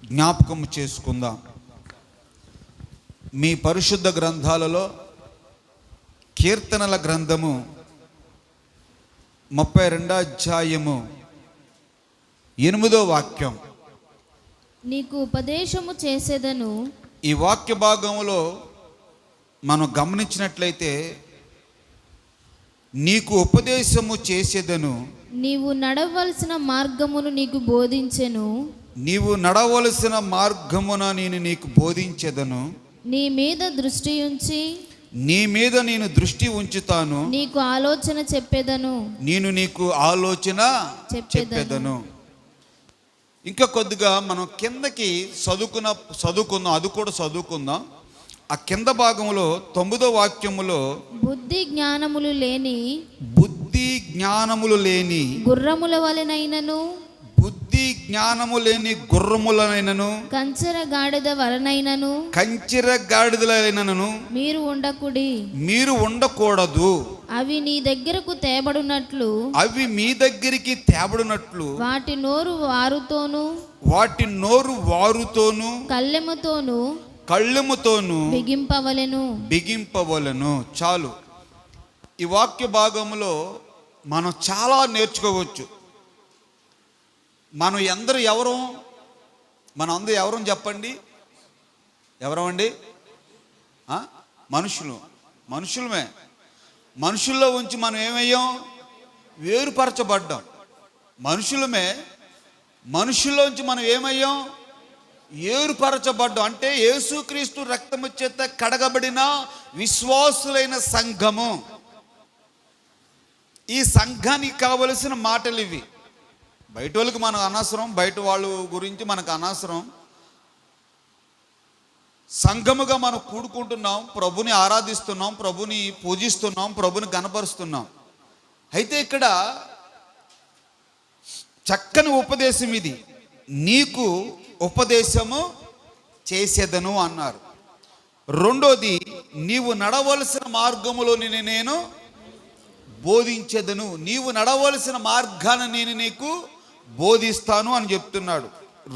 జ్ఞాపకం చేసుకుందాం. మీ పరిశుద్ధ గ్రంథాలలో కీర్తనల గ్రంథము 32వ అధ్యాయము 8వ వాక్యం. నీకు ఉపదేశము చేసేదను. ఈ వాక్య భాగంలో మనం గమనించినట్లయితే, నీకు ఉపదేశము చేసేదను, నీవు నడవలసిన మార్గమును నీకు బోధించెను, నీవు నడవలసిన మార్గమున నేను నీకు బోధించెదను, నీ మీద దృష్టి ఉంచి నీ మీద నేను దృష్టి ఉంచుతాను, నీకు ఆలోచన చెప్పేదను, నేను నీకు ఆలోచన చెప్పేదను. ఇంకా కొద్దిగా మనం కిందకి చదువుకుందాం, అది కూడా చదువుకుందాం. ఆ కింద భాగంలో 9వ వాక్యములో, బుద్ధి జ్ఞానములు లేని గుర్రముల వలెనైనను, బుద్ధి జ్ఞానము లేని గుర్రములనైనను, కంచెర గాడిద గాడిదలైనను మీరు ఉండకూడదు. అవి నీ దగ్గరకు అవి మీ దగ్గరికి తేబడినట్లు వాటి నోరు వారుతోను కళ్ళెముతోను బిగింపవలెను. చాలు. ఈ వాక్య భాగంలో మనం చాలా నేర్చుకోవచ్చు. మనం మనం అందరూ ఎవరు చెప్పండి? ఎవరమండి? మనుషులమే. మనుషుల్లో ఉంచి మనం ఏమయ్యాం? వేరుపరచబడ్డాం. మనుషుల్లోంచి మనం ఏమయ్యాం? ఏరుపరచబడ్డాం. అంటే యేసుక్రీస్తు రక్తము చేత కడగబడిన విశ్వాసులైన సంఘము. ఈ సంఘానికి కావలసిన మాటలు ఇవి. బయట వాళ్ళకి మనకు అనవసరం, బయట వాళ్ళ గురించి మనకు అనవసరం. సంఘముగా మనం కూడుకుంటున్నాం, ప్రభుని ఆరాధిస్తున్నాం, ప్రభుని పూజిస్తున్నాం, ప్రభుని గణపరుస్తున్నాం. అయితే ఇక్కడ చక్కని ఉపదేశం ఇది. నీకు ఉపదేశము చేసేదను అన్నారు. రెండోది, నీవు నడవలసిన మార్గములో నేను బోధించేదను. నీవు నడవలసిన మార్గాన్ని నేను నీకు బోధిస్తాను అని చెప్తున్నాడు.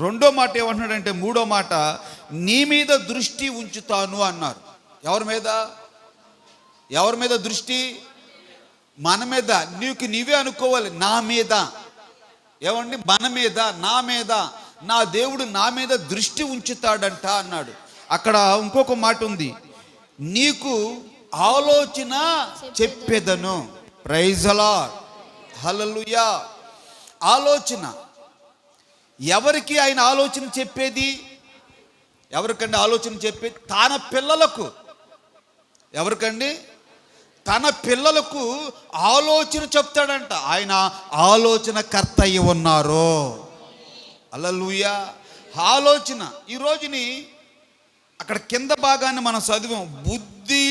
రెండో మాట ఏమంటున్నాడంటే, మూడో మాట, నీ మీద దృష్టి ఉంచుతాను అన్నారు. ఎవరి మీద దృష్టి? మన మీద. నీవే అనుకోవాలి, నా మీద. ఏమండి? మన మీద, నా మీద. నా దేవుడు నా మీద దృష్టి ఉంచుతాడంట అన్నాడు. అక్కడ ఇంకొక మాట ఉంది, నీకు ఆలోచన చెప్పేదను. ప్రైజ్ ది లార్డ్, హల్లెలూయా. ఆలోచన. ఎవరికి ఆయన ఆలోచన చెప్పేది? ఎవరికండి ఆలోచన చెప్పేది? తన పిల్లలకు. ఎవరికండి? తన పిల్లలకు ఆలోచన చెప్తాడంట. ఆయన ఆలోచనకర్త అయి ఉన్నారు. హల్లెలూయా. ఆలోచన. ఈ రోజుని అక్కడ కింద భాగాన్ని మనం చదివాం. బుద్ధి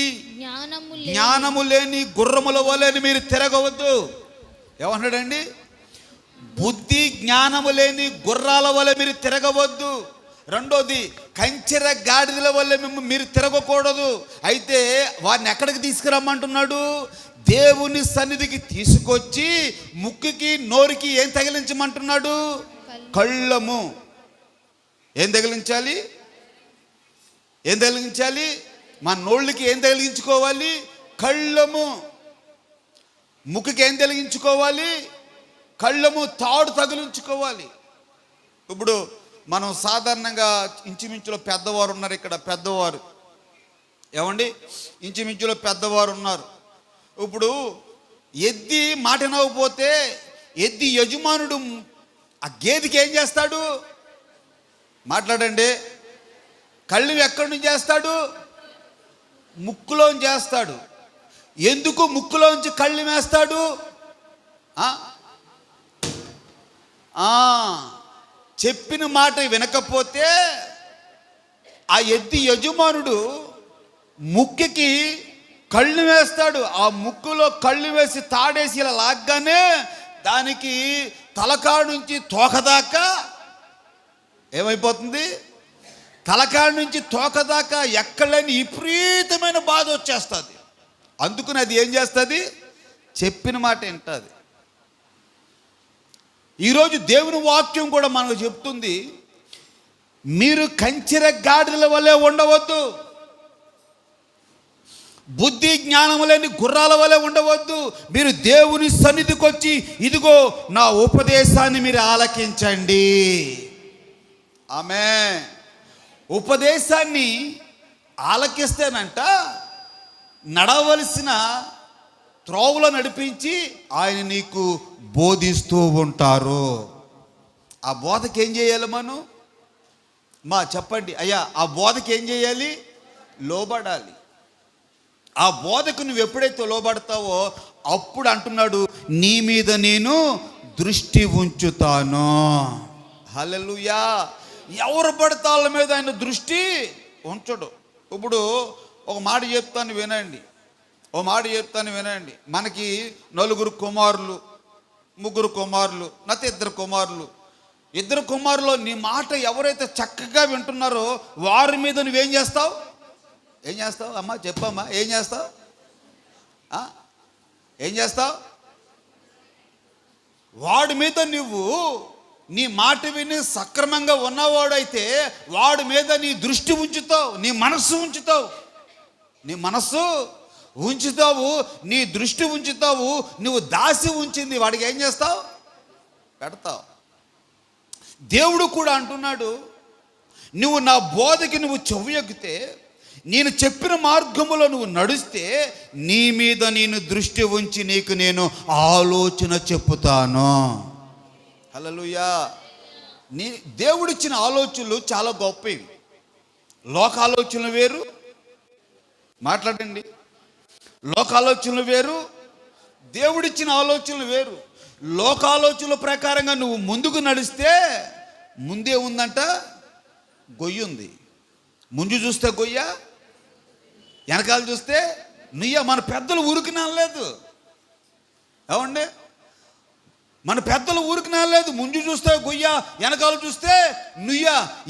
జ్ఞానము లేని గుర్రముల వలె మీరు తిరగవద్దు. ఏమన్నాడండి? బుద్ధి జ్ఞానము లేని గుర్రాల వలె మీరు తిరగవద్దు. రెండోది, కంచెర గాడిదల వల్ల మీరు తిరగకూడదు. అయితే వారిని ఎక్కడికి తీసుకురమ్మంటున్నాడు? దేవుని సన్నిధికి తీసుకొచ్చి ముక్కుకి నోరుకి ఏం తగిలించమంటున్నాడు? కళ్ళము. ఏం తగిలించాలి? మన నోళ్ళకి ఏం తగిలించుకోవాలి? కళ్ళము. ముక్కుకి ఏం తగిలించుకోవాలి? కళ్ళము. తాడు తగిలించుకోవాలి. ఇప్పుడు మనం సాధారణంగా ఇంచుమించులో పెద్దవారు ఉన్నారు ఇక్కడ. పెద్దవారు ఏమండి? ఇంచుమించులో పెద్దవారు ఉన్నారు. ఇప్పుడు ఎద్ది మాట నవ్వకపోతే ఎద్ది యజమానుడు ఆ గేదెకి ఏం చేస్తాడు? మాట్లాడండి. కళ్ళు ఎక్కడి నుంచి చేస్తాడు? ముక్కులోంచి చేస్తాడు. ఎందుకు ముక్కులోంచి కళ్ళు వేస్తాడు? చెప్పిన మాట వినకపోతే ఆ ఎద్ది యజమానుడు ముక్కుకి కళ్ళు వేస్తాడు. ఆ ముక్కులో కళ్ళు వేసి తాడేసి ఇలా లాగ్గానే దానికి తలకాడు నుంచి తోకదాకా ఏమైపోతుంది? తలకాడు నుంచి తోకదాకా ఎక్కడలేని విపరీతమైన బాధ వచ్చేస్తుంది. అందుకని అది ఏం చేస్తుంది? చెప్పిన మాట వింటుంది. ఈరోజు దేవుని వాక్యం కూడా మనకు చెప్తుంది, మీరు కంచెర గాడిదల వలె ఉండవద్దు. బుద్ధి జ్ఞానము లేని గుర్రాల వలె ఉండవద్దు. మీరు దేవుని సన్నిధికి వచ్చి ఇదిగో నా ఉపదేశాన్ని మీరు ఆలకించండి. ఆమేన్. ఉపదేశాన్ని ఆలకిస్తేనంట నడవలసిన త్రోవలో నడిపించి ఆయన నీకు బోధిస్తూ ఉంటారు. ఆ బోధకి ఏం చేయాలి మనం? చెప్పండి అయ్యా, ఆ బోధకి ఏం చేయాలి? లోబడాలి. ఆ బోధకు నువ్వు ఎప్పుడైతే లోబడతావో అప్పుడు అంటున్నాడు, నీ మీద నేను దృష్టి ఉంచుతాను. హల్లెలూయా. ఎవరు పడితే వాళ్ళ మీద ఆయన దృష్టి ఉంచడు. ఇప్పుడు ఒక మాట చెప్తాను వినండి. మనకి 4 కుమారులు, 3 కుమారులు, లేకపోతే 2 కుమారులు. 2 కుమారులు నీ మాట ఎవరైతే చక్కగా వింటున్నారో వారి మీద నువ్వేం చేస్తావు? అమ్మా చెప్పమ్మా, ఏం చేస్తావు? వాడి మీద నువ్వు నీ మాట విని సక్రమంగా ఉన్నవాడైతే వాడి మీద నీ దృష్టి ఉంచుతావు, నీ మనస్సు ఉంచుతావు, నీ దృష్టి ఉంచుతావు. నువ్వు దాసి ఉంచింది వాడికి ఏం చేస్తావు? పెడతావు. దేవుడు కూడా అంటున్నాడు, నువ్వు నా బోధకి నువ్వు చెవియొగ్గితే, నేను చెప్పిన మార్గములో నువ్వు నడిస్తే నీ మీద నేను దృష్టి ఉంచి నీకు నేను ఆలోచన చెప్పుతాను. హల్లెలూయా. దేవుడిచ్చిన ఆలోచనలు చాలా గొప్పవి. లోకాలోచనలు వేరు, మాట్లాడండి. లోకాలోచనలు వేరు, దేవుడిచ్చిన ఆలోచనలు వేరు. లోకాలోచనల ప్రకారంగా నువ్వు ముందుకు నడిస్తే ముందే ఉందంట గొయ్యి ఉంది. ముందు చూస్తే గొయ్య, వెనకాల చూస్తే నుయ్య. మన పెద్దలు ఊరికి నానలేదు. ఏమండి? మన పెద్దలు ఊరికి నానలేదు. ముందు చూస్తే గొయ్య, వెనకాల చూస్తే నుయ్య.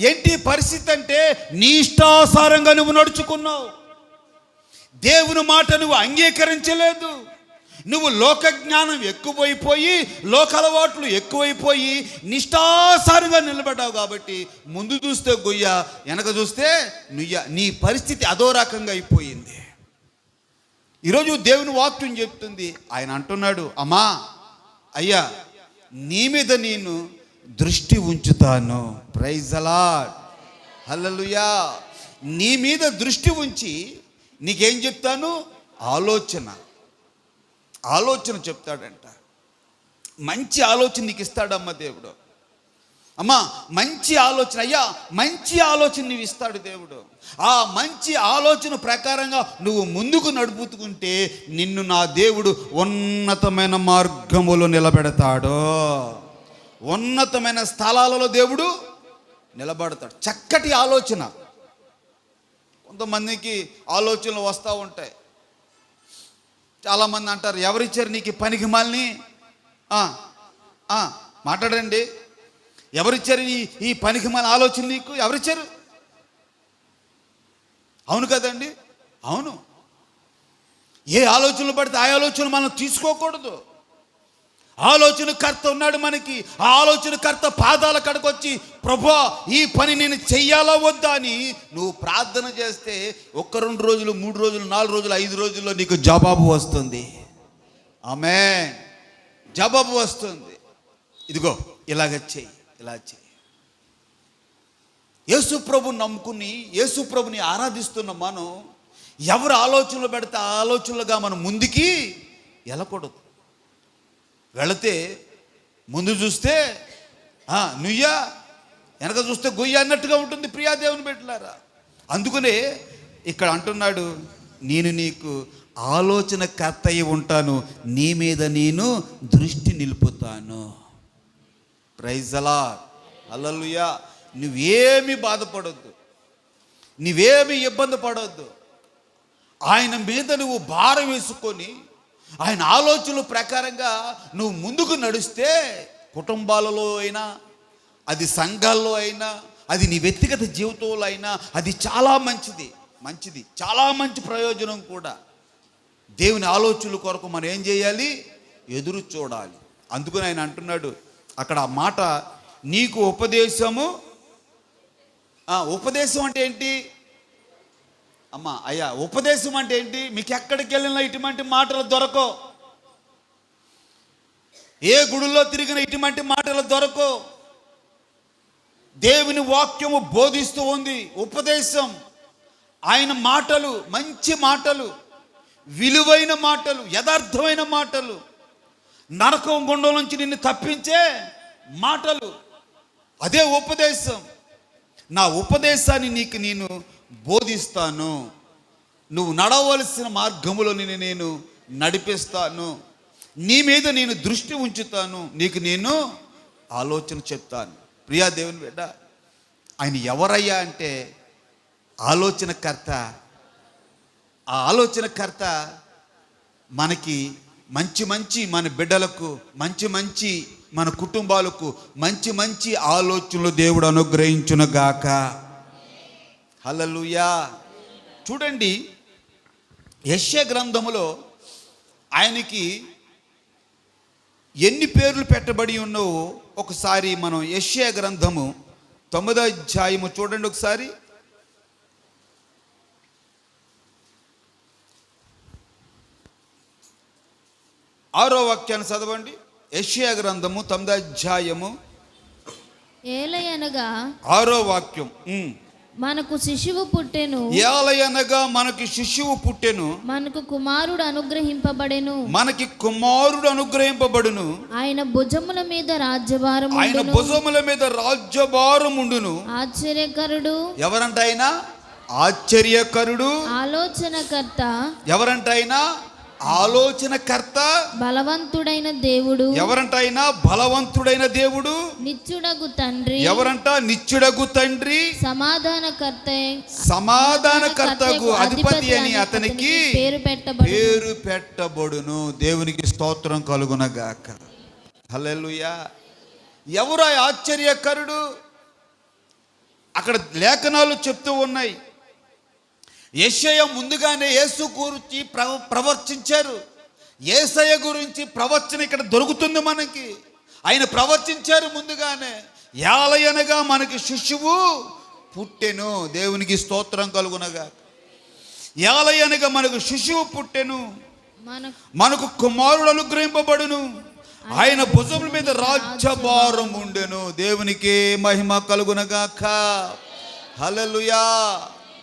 ఏంటి పరిస్థితి అంటే నీ ఇష్టాసారంగా నువ్వు నడుచుకున్నావు. దేవుని మాట నువ్వు అంగీకరించలేదు. నువ్వు లోక జ్ఞానం ఎక్కువైపోయి, లోక అలవాట్లు ఎక్కువైపోయి నిష్ఠాసారంగా నిలబడ్డావు. కాబట్టి ముందు చూస్తే గొయ్య, వెనక చూస్తే నుయ్య. నీ పరిస్థితి అదో రకంగా అయిపోయింది. ఈరోజు దేవుని వాక్యం చెప్తుంది. ఆయన అంటున్నాడు, అమ్మా అయ్యా, నీ మీద నేను దృష్టి ఉంచుతాను. Praise the lord. హల్లెలూయా. నీ మీద దృష్టి ఉంచి నీకేం చెప్తాను? ఆలోచన చెప్తాడంట. మంచి ఆలోచన నీకు ఇస్తాడమ్మా దేవుడు. అమ్మా మంచి ఆలోచన, అయ్యా మంచి ఆలోచన నీవు ఇస్తాడు దేవుడు. ఆ మంచి ఆలోచన ప్రకారంగా నువ్వు ముందుకు నడుపుతుంటే నిన్ను నా దేవుడు ఉన్నతమైన మార్గములో నిలబెడతాడు. ఉన్నతమైన స్థలాలలో దేవుడు నిలబడతాడు. చక్కటి ఆలోచన. కొంతమందికి ఆలోచనలు వస్తూ ఉంటాయి. చాలామంది అంటారు, ఎవరిచ్చారు నీకు పనికి మాలిని? మాట్లాడండి. ఎవరిచ్చారు ఈ పనికి మాలిన ఆలోచన నీకు? ఎవరిచ్చారు? అవును కదండి, అవును. ఏ ఆలోచనలు పడితే ఆ ఆలోచనలు మనం తీసుకోకూడదు. ఆలోచనకర్త ఉన్నాడు మనకి. ఆ ఆలోచనకర్త పాదాల కాడికి వచ్చి, ప్రభువా ఈ పని నేను చెయ్యాలా వద్దా అని నువ్వు ప్రార్థన చేస్తే 1 2 రోజులు, 3 రోజులు, 4 రోజులు, 5 రోజుల్లో నీకు జవాబు వస్తుంది. ఆమేన్. జవాబు వస్తుంది. ఇదిగో ఇలాగ చెయ్యి, ఇలా చెయ్యి. యేసు ప్రభుని నమ్ముకుని యేసు ప్రభుని ఆరాధిస్తున్న మనం ఎవరు ఆలోచనలు పెడితే ఆ ఆలోచనలుగా మనం ముందుకి వెళ్ళకూడదు. వెళితే ముందు చూస్తే నుయ్య, వెనక చూస్తే గొయ్య అన్నట్టుగా ఉంటుంది. ప్రియా దేవుని బిడ్డలారా, అందుకనే ఇక్కడ అంటున్నాడు, నేను నీకు ఆలోచనకర్త అయి ఉంటాను, నీ మీద నేను దృష్టి నిలుపుతాను. Praise the lord. హల్లెలూయా. నువ్వేమి బాధపడొద్దు, నువ్వేమి ఇబ్బంది పడొద్దు. ఆయన మీద నువ్వు భారం వేసుకొని ఆయన ఆలోచనల ప్రకారంగా నువ్వు ముందుకు నడిస్తే, కుటుంబాలలో అయినా, అది సంఘాల్లో అయినా, అది నీ వ్యక్తిగత జీవితంలో అయినా, అది చాలా మంచిది, చాలా మంచి ప్రయోజనం కూడా. దేవుని ఆలోచనల కొరకు మనం ఏం చేయాలి? ఎదురు చూడాలి. అందుకని ఆయన అంటున్నాడు అక్కడ ఆ మాట, నీకు ఉపదేశము ఉపదేశం అంటే ఏంటి అమ్మా? అయ్యా, ఉపదేశం అంటే ఏంటి? మీకు ఎక్కడికి వెళ్ళినా ఇటువంటి మాటలు దొరకవు, ఏ గుడిలో తిరిగిన ఇటువంటి మాటలు దొరకవు. దేవుని వాక్యము బోధిస్తూ ఉంది. ఉపదేశం, ఆయన మాటలు, మంచి మాటలు, విలువైన మాటలు, యథార్థమైన మాటలు, నరకం గుండం నుంచి నిన్ను తప్పించే మాటలు, అదే ఉపదేశం. నా ఉపదేశాన్ని నీకు నేను బోధిస్తాను, నువ్వు నడవలసిన మార్గములో నేను నడిపిస్తాను, నీ మీద నేను దృష్టి ఉంచుతాను, నీకు నేను ఆలోచన చెప్తాను. ప్రియా దేవుని బిడ్డ, ఆయన ఎవరయ్యా అంటే ఆలోచనకర్త. ఆ ఆలోచనకర్త మనకి మంచి మంచి మన బిడ్డలకు, మంచి మంచి మన కుటుంబాలకు మంచి మంచి ఆలోచనలు దేవుడు అనుగ్రహించునుగాక. హల్లెలూయా. చూడండి, యెషయా గ్రంథములో ఆయనకి ఎన్ని పేర్లు పెట్టబడి ఉన్నావో ఒకసారి మనం యెషయా గ్రంథము 9వ అధ్యాయము చూడండి ఒకసారి. ఆరో వాక్యాన్ని చదవండి. యెషయా గ్రంథము 9వ అధ్యాయము ఏలయనగా 6వ వాక్యం. మనకు శిశువు పుట్టెను, ఏలయనగా మనకి శిశువు పుట్టెను, మనకు కుమారుడు అనుగ్రహింపబడెను, మనకి కుమారుడు అనుగ్రహింపబడును, ఆయన భుజముల మీద రాజ్యభారం ఆయన ఉండును. భుజముల మీద రాజ్యభారం ఉండును. ఆశ్చర్యకరుడు, ఎవరంట ఆయన? ఆశ్చర్యకరుడు. ఆలోచనకర్త, ఎవరంట ఆయన? ఆలోచనకర్త. బలవంతుడైన దేవుడు, ఎవరంట ఆయన? బలవంతుడైన దేవుడు. నిత్యుడగు తండ్రి, ఎవరంట? నిత్యుడగు తండ్రి. సమాధానకర్త, సమాధానకర్తకు అధిపతి అని అతనికి పేరు పెట్టబడును. దేవునికి స్తోత్రం కలుగునగాక. హల్లెలూయా. ఎవరు ఆ ఆశ్చర్యకరుడు? అక్కడ లేఖనాలు చెప్తూ ఉన్నాయి. యెషయా ముందుగానే యేసు గురించి ప్రవర్తించారు. యేసయ్య గురించి ప్రవచన ఇక్కడ దొరుకుతుంది మనకి. ఆయన ప్రవర్తించారు ముందుగానే. ఏలయనగా మనకి శిశువు పుట్టెను. దేవునికి స్తోత్రం కలుగునగా. ఏలయనగా మనకు శిశువు పుట్టెను, మనకు కుమారుడు అనుగ్రహింపబడును, ఆయన భుజముల మీద రాజ్యభారం ఉండెను. దేవునికి మహిమ కలుగునగాక. హల్లెలూయా.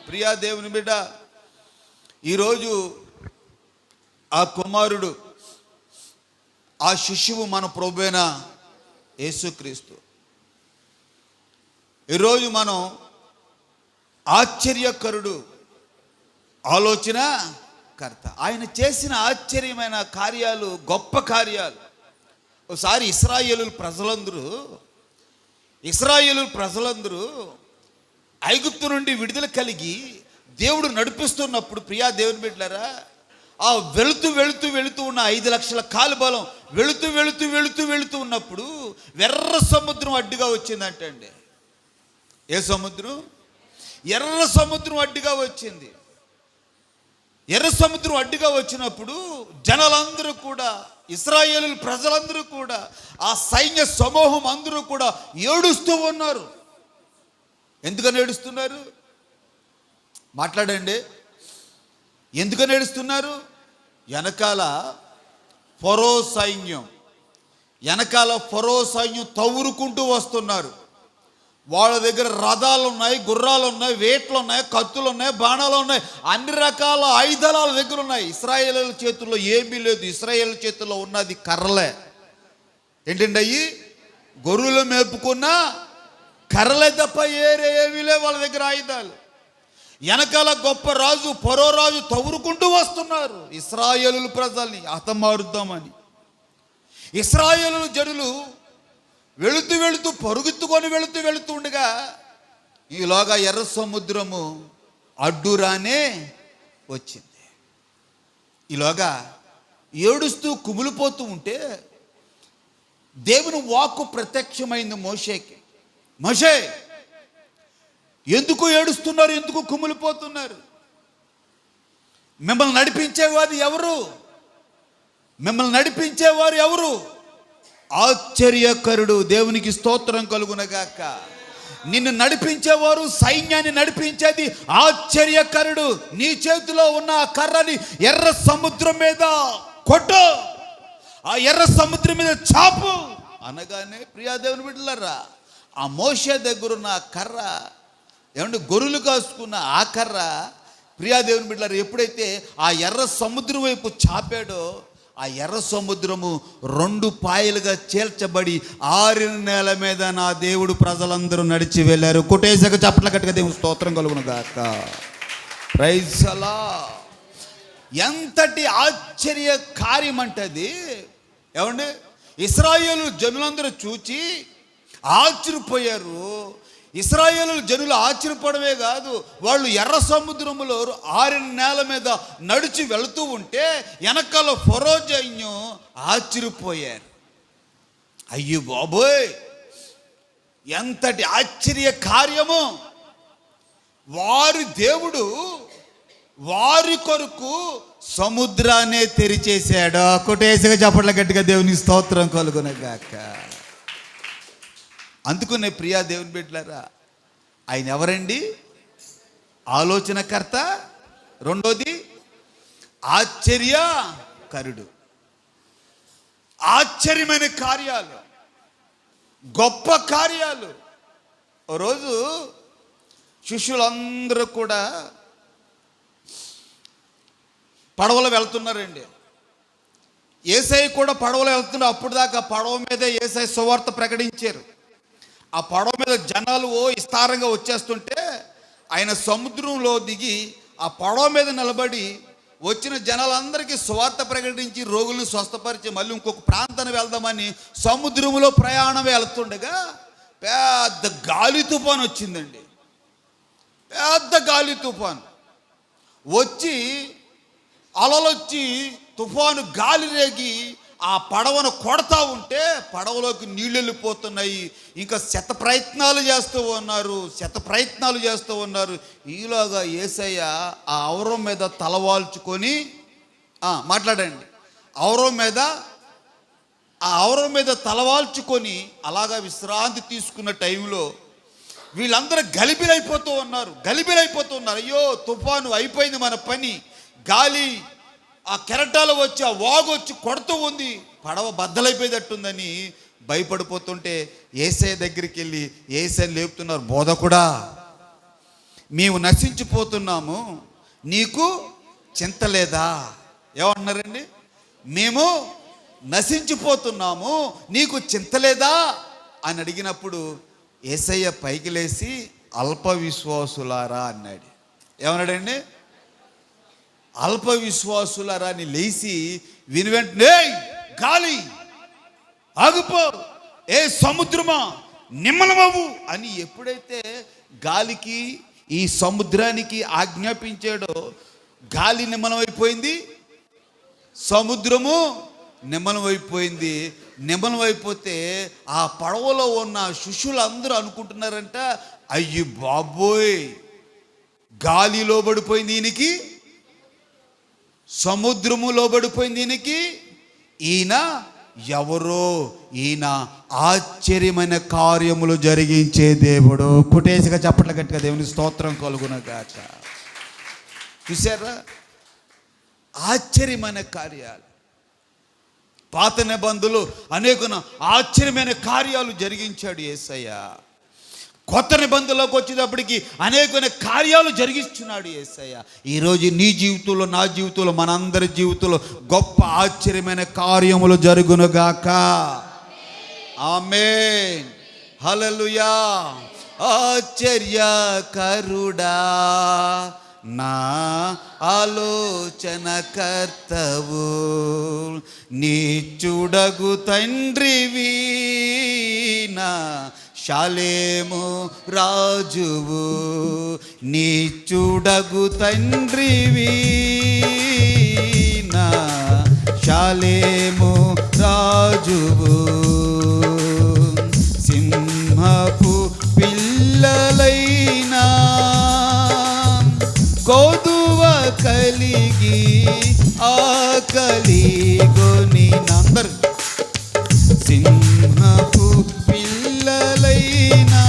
ప్రియా దేవుని బిడ్డ, ఈరోజు ఆ కుమారుడు, ఆ శిశువు మన ప్రభువైన యేసుక్రీస్తు. ఈరోజు మనం ఆశ్చర్యకరుడు, ఆలోచన కర్త. ఆయన చేసిన ఆశ్చర్యమైన కార్యాలు, గొప్ప కార్యాలు. ఒకసారి ఇశ్రాయేలు ప్రజలందరూ ఐగుప్తు నుండి విడుదల కలిగి దేవుడు నడిపిస్తున్నప్పుడు, ప్రియా దేవుని బిడ్డలారా, ఆ వెళుతూ ఉన్న 5 లక్షల కాలుబలం వెళుతూ ఉన్నప్పుడు ఎర్ర సముద్రం అడ్డుగా వచ్చిందంటండి. ఏ సముద్రం? ఎర్ర సముద్రం అడ్డుగా వచ్చింది. ఎర్ర సముద్రం అడ్డుగా వచ్చినప్పుడు జనాలందరూ కూడా, ఇశ్రాయేలు ప్రజలందరూ కూడా, ఆ సైన్య సమూహం అందరూ కూడా ఏడుస్తూ ఉన్నారు. ఎందుకని ఏడుస్తున్నారు? మాట్లాడండి. ఎందుకని ఏడుస్తున్నారు? వెనకాల ఫరో సైన్యం తవ్వురుకుంటూ వస్తున్నారు. వాళ్ళ దగ్గర రథాలు ఉన్నాయి, గుర్రాలు ఉన్నాయి, వేట్లు ఉన్నాయి, కత్తులు ఉన్నాయి, బాణాలు ఉన్నాయి, అన్ని రకాల ఆయుధాలు వాళ్ళ దగ్గర ఉన్నాయి. ఇశ్రాయేలు చేతుల్లో ఏమీ లేదు. ఇశ్రాయేలు చేతుల్లో ఉన్నది కర్రలే. ఏంటండి? అయ్యి గొర్రెలు మేపుకున్న కర్రలే తప్ప ఏమీ లేవు వాళ్ళ దగ్గర ఆయుధాలు. వెనకాల గొప్ప రాజు, ఫరో రాజు తవ్వురుకుంటూ వస్తున్నారు ఇశ్రాయేలు ప్రజల్ని హతమారుద్దామని. ఇశ్రాయేలు జనులు వెళుతూ పరుగెత్తుకొని వెళుతూ ఉండగా ఈలోగా ఎర్ర సముద్రము అడ్డురానే వచ్చింది. ఈలోగా ఏడుస్తూ కుమిలిపోతూ ఉంటే దేవుని వాక్కు ప్రత్యక్షమైంది మోషేకి. మోషే, ఎందుకు ఏడుస్తున్నారు? ఎందుకు కుమిలిపోతున్నారు? మిమ్మల్ని నడిపించేవారు ఎవరు? ఆశ్చర్యకరుడు. దేవునికి స్తోత్రం కలుగునగాక. నిన్ను నడిపించేవారు, సైన్యాన్ని నడిపించేది ఆశ్చర్యకరుడు. నీ చేతిలో ఉన్న ఆ కర్రని ఎర్ర సముద్రం మీద కొట్టు, ఆ ఎర్ర సముద్రం మీద చాపు అనగానే ప్రియా దేవుని బిడ్డలారా, ఆ మోషే దగ్గరున్న ఆ కర్ర, ఏమంటే గొర్రెలు కాసుకున్న ఆ కర్ర, ప్రియా దేవుని బిడ్డలారా, ఎప్పుడైతే ఆ ఎర్ర సముద్రం వైపు చాపాడో ఆ ఎర్ర సముద్రము 2 పాయలుగా చీల్చబడి 6 నేల మీద నా దేవుడు ప్రజలందరూ నడిచి వెళ్ళారు. కొట్టేసాక చప్పట్ల కట్టుగా దేవుని స్తోత్రం కలుగును గాక. ప్రైజ్ అలా. ఎంతటి ఆశ్చర్య కార్యం అంటది. ఏమండి, ఇశ్రాయేలు జనులందరూ చూచి ఆశ్చర్యపోయారు. ఇశ్రాయేలు జనులు ఆశ్చర్యపడమే కాదు, వాళ్ళు ఎర్ర సముద్రములో 6 నేల మీద నడిచి వెళుతూ ఉంటే వెనకాల ఫరో సైన్యం ఆశ్చర్యపోయారు. అయ్యో బాబోయ్, ఎంతటి ఆశ్చర్య కార్యము! వారి దేవుడు వారి కొరకు సముద్రాన్ని తెరిచేశాడు. కొట్టేసిగా చప్పట్ల గట్టిగా దేవుని స్తోత్రం కలుగునగాక. అందుకునే ప్రియా దేవుని బిడ్డలారా, ఆయన ఎవరండి? ఆలోచనకర్త, రెండోది ఆశ్చర్యకరుడు. ఆశ్చర్యమైన కార్యాలు, గొప్ప కార్యాలు. ఓ రోజు శిష్యులందరూ కూడా పడవలో వెళ్తున్నారండి. యేసయ్య కూడా పడవలో వెళ్తున్నారు. అప్పుడు దాకా పడవ మీద యేసయ్య సువార్త ప్రకటించారు. ఆ పడవ మీద జనాలు విస్తారంగా వచ్చేస్తుంటే ఆయన సముద్రంలో దిగి ఆ పడవ మీద నిలబడి వచ్చిన జనాలందరికీ సువార్త ప్రకటించి రోగులను స్వస్థపరిచి మళ్ళీ ఇంకొక ప్రాంతాన్ని వెళ్దామని సముద్రంలో ప్రయాణం వెళ్తుండగా పెద్ద గాలి తుఫాను వచ్చిందండి. పెద్ద గాలి తుఫాను వచ్చి అలలొచ్చి తుఫాను గాలి రేగి ఆ పడవను కొడతా ఉంటే పడవలోకి నీళ్ళు వెళ్ళిపోతున్నాయి. ఇంకా శత ప్రయత్నాలు చేస్తూ ఉన్నారు. ఈలోగా యేసయ్య ఆ ఔరం మీద తలవాల్చుకొని మాట్లాడండి. ఆ ఔరం మీద తలవాల్చుకొని అలాగా విశ్రాంతి తీసుకున్న టైంలో వీళ్ళందరూ గలిబిలైపోతూ ఉన్నారు. అయ్యో తుఫాను అయిపోయింది మన పని. గాలి ఆ కెరటాలు వచ్చి ఆ వాగు వచ్చి కొడుతూ ఉంది, పడవ బద్దలైపోయేటట్టుందని భయపడిపోతుంటే యేసయ్య దగ్గరికి వెళ్ళి యేసయ్య లేపుతున్నారు. బోధకుడా, మేము నశించిపోతున్నాము, నీకు చింత లేదా? ఏమన్నారండి? మేము నశించిపోతున్నాము, నీకు చింత లేదా అని అడిగినప్పుడు యేసయ్య పైకి లేచి అల్ప విశ్వాసులారా అన్నాడు. ఏమన్నాడండి? అల్ప విశ్వాసులారా అని లేచి విని వెంటనే గాలి ఆగిపో, ఏ సముద్రమా నిమ్మలమవు అని ఎప్పుడైతే గాలికి ఈ సముద్రానికి ఆజ్ఞాపించాడో గాలి నిమ్మలమైపోయింది, సముద్రము నిమ్మలమైపోయింది. నిమ్మలమైపోతే ఆ పడవలో ఉన్న శిష్యులందరూ అనుకుంటున్నారంట, అయ్యి బాబోయ్, గాలి లోబడిపోయింది ఈయనకి, సముద్రము లోబడిపోయింది ఈయనకి, ఈయన ఎవరో, ఈయన ఆశ్చర్యమైన కార్యములు జరిగించే దేవుడు. కుటేసిగా చప్పట్ల గట్టిగా దేవుని స్తోత్రం కలుగునగాక. చూసారా? ఆశ్చర్యమైన కార్యాలు. పాత నిబంధనలు అనేక ఆశ్చర్యమైన కార్యాలు జరిగించాడు యేసయ్య. కొత్త నిబంధనలోకి వచ్చేటప్పటికి అనేకమైన కార్యాలు జరిగిస్తున్నాడు యేసయ్య. ఈరోజు నీ జీవితంలో, నా జీవితంలో, మనందరి జీవితంలో గొప్ప ఆశ్చర్యమైన కార్యములు జరుగునుగాక. ఆమేన్, హల్లెలూయా. ఆశ్చర్యకరుడా, నా ఆలోచన కర్తవు, నీచుడగు తండ్రివి, నా షాలేము రాజువు, నీచుడగు తండ్రివి, నా షాలేము రాజువు, సింహపు పిల్లలైనా కోదువ కలిగి ఆకలి గొని నందరు, సింహపు పిల్లలైనా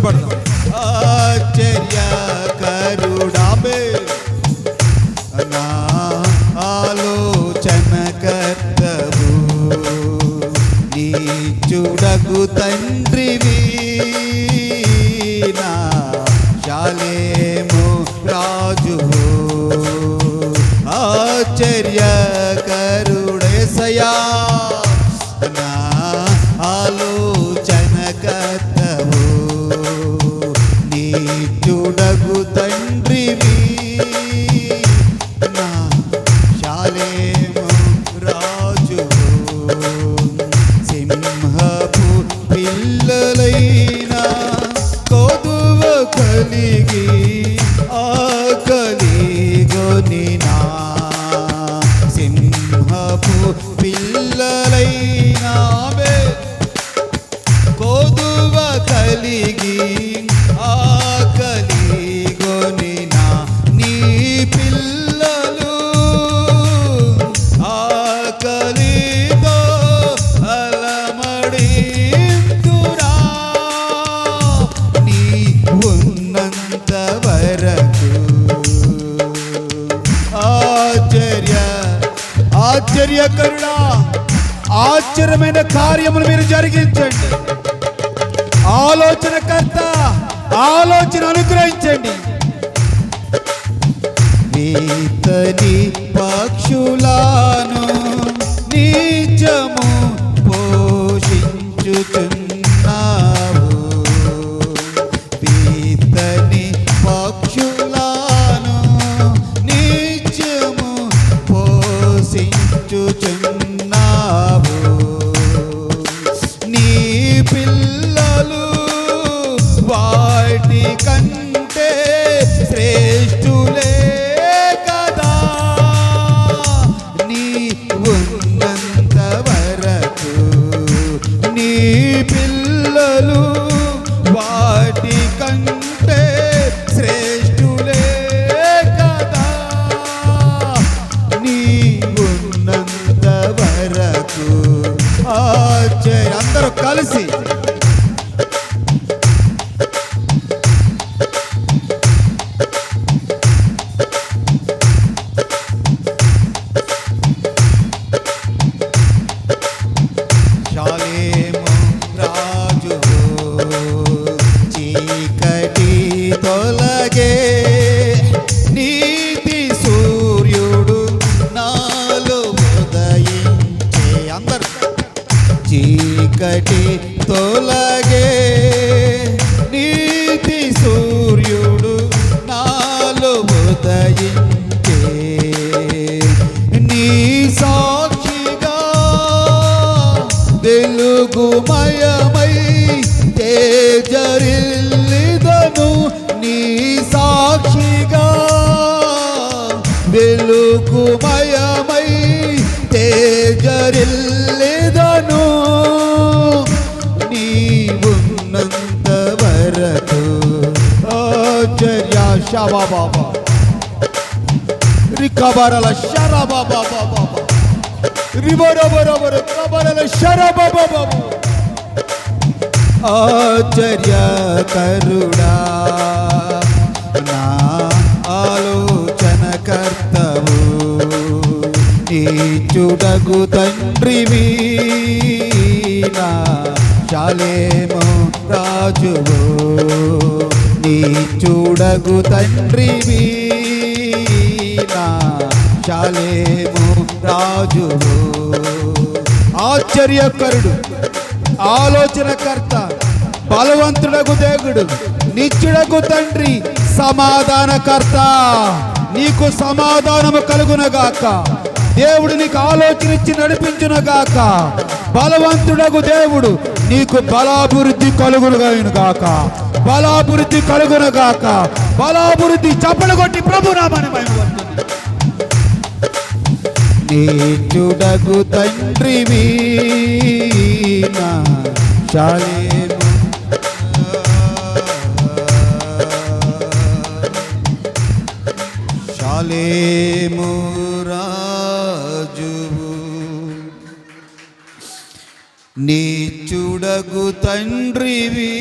పడదాం. ఆశ్చర్యకరుడామే నా ఆలోచనకర్తవు నీచుడగు తండ్రివి నా శాలేము రాజువు ఆశ్చర్యకరుడేసయా నా ఆలోచనకర్తవు నీచుడగు తండ్రివి నా శాలేము రాజువు సింహపు పిల్లలైన కొదువ కలిగి ఆకలిగొనినా సింహపు పిల్లలైన కొదువ కలిగి ఆకలిగొనినా నీ పిల్లలు ఆకలితో అలమడింతురా నీ ఉన్నంత వరకు ఆశ్చర్యకరుడా ఆశ్చర్యమైన కార్యములు మీరు జరిగించండి. ఆలోచనకర్త ఆలోచన అనుగ్రహించండి. వీతని పక్షులను నీచము పోషించుచున్నావు వీతని పక్షులను నీచము పోషించుచున్నావు నీ పిల్లలు వాటి కంటే శ్రేష్ఠులే కదా నీ ఉన్నంత వరకు నీ పిల్లలు వాటి కంటే శ్రేష్ఠులే కదా నీ ఉన్నంత వరకు అందరూ కలిసి శాలేము రాజువు చీకటి తొలగే నీతి సూర్యుడు నాలో ఉదయించే అందరు చీకటి తొలగే నీతి సూర్యుడు నాలో ఉదయించే నీ సాక్షిగా వెలుగుమయమై తేజరిల్లిదను నీ సాక్షిగా వెలుగుమయమై తేజరిల్లిదను నీ ఉన్నంత వరకు ఆశ్చర్య శబాబా రికబరల శరబాబా రిబరబరబర కబరల శరబాబా ఆశ్చర్యకరుడా నా ఆలోచనకర్తవు నీచుడగు తండ్రివి నా శాలేము రాజువు నీచుడగు తండ్రివి నా శాలేము రాజువు ఆశ్చర్యకరుడు ఆలోచనకర్త బలవంతుడగు దేవుడు నిత్యుడగు తండ్రి సమాధానకర్త నీకు సమాధానము కలుగునగాక దేవుడు నీకు ఆలోచన ఇచ్చి నడిపించునగాక బలవంతుడగు దేవుడు నీకు బలాభివృద్ధి కలుగునుగాక బలాభివృద్ధి కలుగునగాక బలాభివృద్ధి చప్పలు కొట్టి ప్రభునామాన్ని మహిమపరచును నీచుడగు తండ్రివి నా శాలేము శాలేము రాజువు నీచుడగు తండ్రివి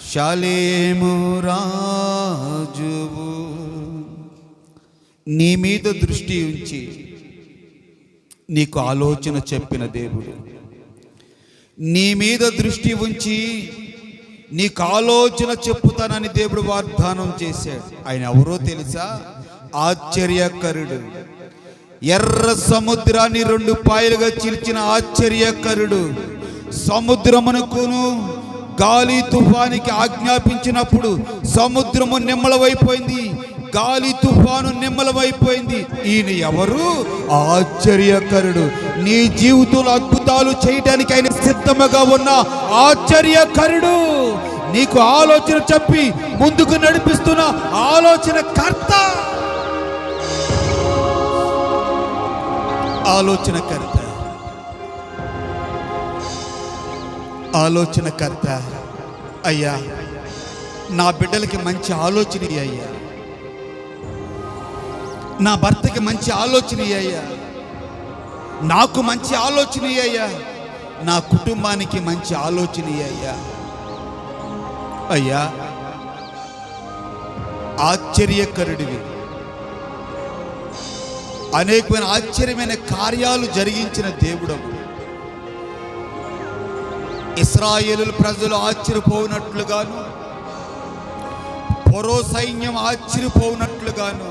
షాలేము రాజువు. నీ మీద దృష్టి ఉంచి నీకు ఆలోచన చెప్పిన దేవుడు, నీ మీద దృష్టి ఉంచి నీకు ఆలోచన చెప్పుతానని దేవుడు వాగ్దానం చేశాడు. ఆయన ఎవరో తెలుసా? ఆశ్చర్యకరుడు. ఎర్ర సముద్రాన్ని 2 పాయలుగా చీల్చిన ఆశ్చర్యకరుడు. సముద్రమునకును గాలి తుఫానికి ఆజ్ఞాపించినప్పుడు సముద్రము నిమ్మలమైపోయింది, గాలి తుఫాను నిమ్మలమైపోయింది. ఈయన ఎవరు? ఆశ్చర్యకరుడు. నీ జీవితంలో అద్భుతాలు చేయడానికి ఆయన సిద్ధముగా ఉన్న ఆశ్చర్యకరుడు. నీకు ఆలోచన చెప్పి ముందుకు నడిపిస్తున్న ఆలోచన కర్త. ఆలోచనకర్త, ఆలోచనకర్త. అయ్యా, నా బిడ్డలకి మంచి ఆలోచన అయ్యా, నా భర్తకి మంచి ఆలోచన అయ్యా, నాకు మంచి ఆలోచన అయ్యా, నా కుటుంబానికి మంచి ఆలోచన అయ్యా. అయ్యా, ఆశ్చర్యకరుడివి. అనేకమైన ఆశ్చర్యమైన కార్యాలు జరిగించిన దేవుడవు. ఇశ్రాయేలు ప్రజలు ఆశ్చర్యపోనట్లుగాను, ఫరో సైన్యం ఆశ్చర్యపోనట్లుగాను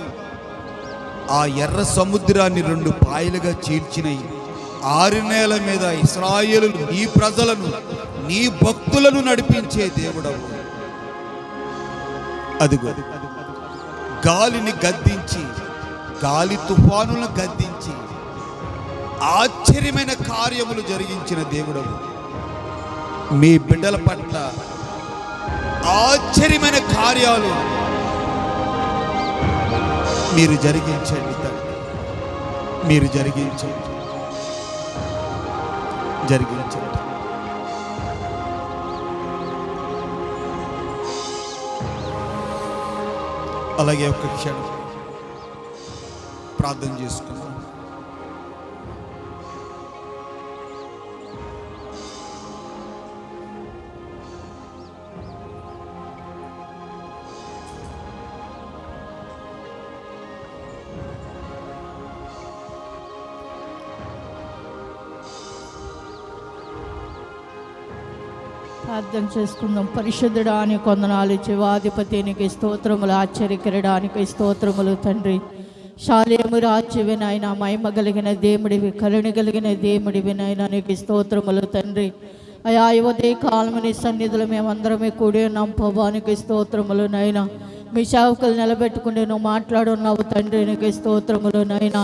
ఆ ఎర్ర సముద్రాన్ని 2 పాయలుగా చీల్చిన 6 నెలల మీద ఇశ్రాయేలు నీ ప్రజలను, నీ భక్తులను నడిపించే దేవుడవు. అదిగో గాలిని గద్దించి, గాలి తుఫానులను గద్దించి ఆశ్చర్యమైన కార్యములు జరిగించిన దేవుడవు. మీ బిడ్డల పట్ల ఆశ్చర్యమైన కార్యాలు మీరు జరిగించండి తండ్రి, మీరు జరిగించండి. అలాగే ఒక క్షణం ప్రార్థన చేసుకుందాం. ప్రార్థన చేసుకుందాం. పరిశుద్ధుడా నీ కొందనాలు, జీవాధిపతి నీకు స్తోత్రములు, ఆశ్చర్యకరడానికి స్తోత్రములు తండ్రి. శాలేము రాజ్యవి నాయన, మహిమ కలిగిన దేవుడివి, కరుణ కలిగిన దేవుడివి నాయన, నీకు స్తోత్రములు తండ్రి. అయా ఉదయ కాలము నీ సన్నిధిలో మేమందరమే కూడి ఉన్నాం ప్రభా, నీకు స్తోత్రములు నాయన. మీ సేవకులు నిలబెట్టుకుని నువ్వు మాట్లాడున్నావు తండ్రి, నీకు స్తోత్రములు నాయన.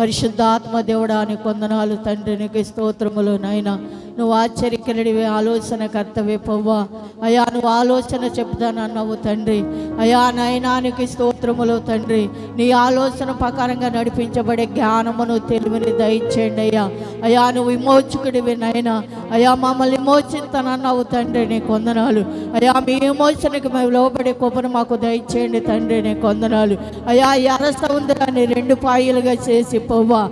పరిశుద్ధాత్మ దేవుడా నీ కొందనాలు తండ్రి, నీకు స్తోత్రములు నాయన. నువ్వు ఆశ్చర్యకరుడివి, ఆలోచన కర్తవే ప్రభా. అయా నువ్వు ఆలోచన చెప్తానన్నావు తండ్రి. అయా నయనానికి స్తోత్రములు తండ్రి. నీ ఆలోచన ప్రకారంగా నడిపించబడే జ్ఞానమును తెలివిని దయచేయండి అయ్యా. అయా నువ్వు విమోచకుడివి నైనా. అయా మమ్మల్ని విమోచిస్తానన్నావు తండ్రి, నీ కొందనాలు. అయా మీ విమోచనకి మేము లోబడే కృపను మాకు దయచేయండి తండ్రి, నీ కొందనాలు. అయా ఎర్ర సముద్రాన్ని 2 పాయలుగా చేసి ప్రభా,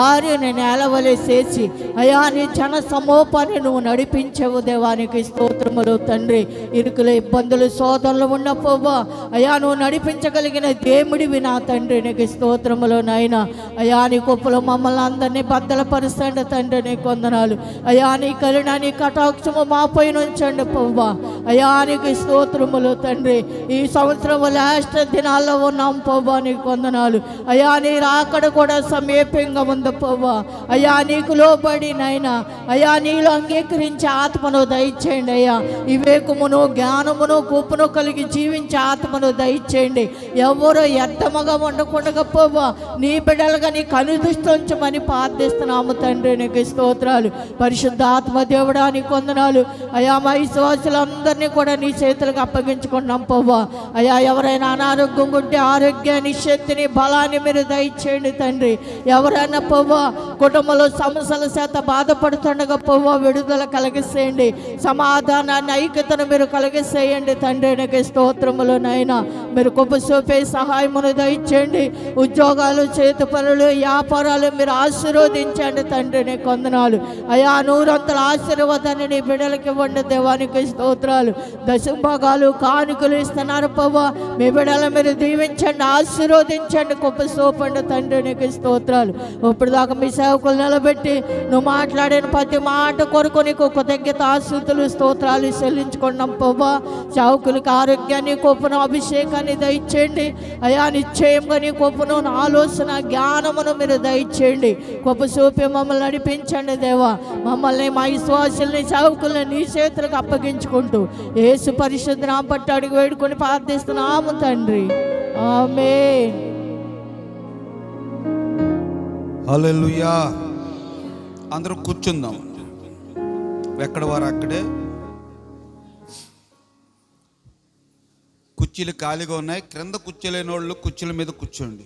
6 నేలవలే చేసి అయా నీ జన సమూపాన్ని నువ్వు నడిపించవు దేవానికి స్తోత్రములు తండ్రి. ఇరుకుల ఇబ్బందులు శోధనలు ఉన్న ప్రభా, అయా నువ్వు నడిపించగలిగిన దేవుడివి నా తండ్రి, నీకు స్తోత్రములు నాయన. అయా నీ కృపలో మమ్మల్ని అందరినీ బద్దలపరుస్తండి తండ్రి, నీ కొందనాలు. అయా నీ కరుణ నీ కటాక్షము మా పైన ఉంచండి ప్రభా. అయా నీకు స్తోత్రములు తండ్రి. ఈ సంవత్సరం లాస్ట్ దినాల్లో ఉన్నాం ప్రభా, నీ కొందనాలు. అయా నీ రాకడ కూడా సమీపంగా ఉంది ప్రభా. అయా నీకు లోబడి నైనా అయా నీలో అంగీకరించే ఆత్మను దయచేయండి అయ్యా. వివేకమును జ్ఞానమును కృపను కలిగి జీవించే ఆత్మను దయచేయండి. ఎవరో వ్యర్థముగా ఉండకుండా ప్రభా, నీ బిడ్డలుగా నీ కనుదృష్టించమని ప్రార్థిస్తున్నాము తండ్రి, నీకు స్తోత్రాలు. పరిశుద్ధ ఆత్మ దేవుడా నీ కొందనాలు. అయా మా విశ్వాసులందరినీ కూడా నీ చేతులకు అప్పగించుకున్నాం ప్రభా. అయా ఎవరైనా అనారోగ్యం ఉంటే ఆరోగ్యాన్ని, శక్తిని, బలాన్ని మీరు దయచేయండి తండ్రి. ఎవరైనా ప్రభా కుటుంబంలో సమస్యల చేత బాధపడుతుండగా ప్రభు విడుదల కలిగిసేయండి. సమాధానాన్ని, ఐక్యతను మీరు కలిగిసేయండి తండ్రి. నీకు స్తోత్రములు నాయన. మీరు కృప చూపే సహాయమును దయచేయండి. ఉద్యోగాలు, చేతి పనులు, వ్యాపారాలు మీరు ఆశీర్వదించండి తండ్రి. నీకు వందనాలు అయా. నూరంతల ఆశీర్వాదాన్ని నీ బిడ్డలకి ఇవ్వండి దేవానికి స్తోత్రాలు. దశభాగాలు, కానుకలు ఇస్తున్నారు ప్రభు. మీ బిడ్డల మీరు దీవించండి, ఆశీర్వదించండి, కృప చూపండి తండ్రి. నీకు స్తోత్రాలు. ఇప్పుడు దాకా మీ సేవకులు నిలబెట్టి నువ్వు మాట్లాడిన ప్రతి మాట కొరకు నీకు కృతజ్ఞత ఆస్తుతులు స్తోత్రాలు చెల్లించుకున్నాం ప్రభా. సేవకులకి ఆరోగ్యాన్ని, కృపను, అభిషేకాన్ని దయచేయండి అయా. నిశ్చయంగా నీ కృపను, ఆలోచన, జ్ఞానమును మీరు దయచేయండి. కృప చూపి మమ్మల్ని నడిపించండి దేవా. మమ్మల్ని, మా విశ్వాసుల్ని, సేవకుల్ని నీ చేతులకు అప్పగించుకుంటూ యేసు పరిశుద్ధ నామమున పట్టి అడిగి వేడుకొని ప్రార్థిస్తున్నాము తండ్రి. ఆమేన్. హల్లెలూయా. అందరూ కూర్చుందాం. ఎక్కడ వారు అక్కడే. కుర్చీలు ఖాళీగా ఉన్నాయి. క్రింద కూర్చోలేని వాళ్ళు కుర్చీల మీద కూర్చోండి.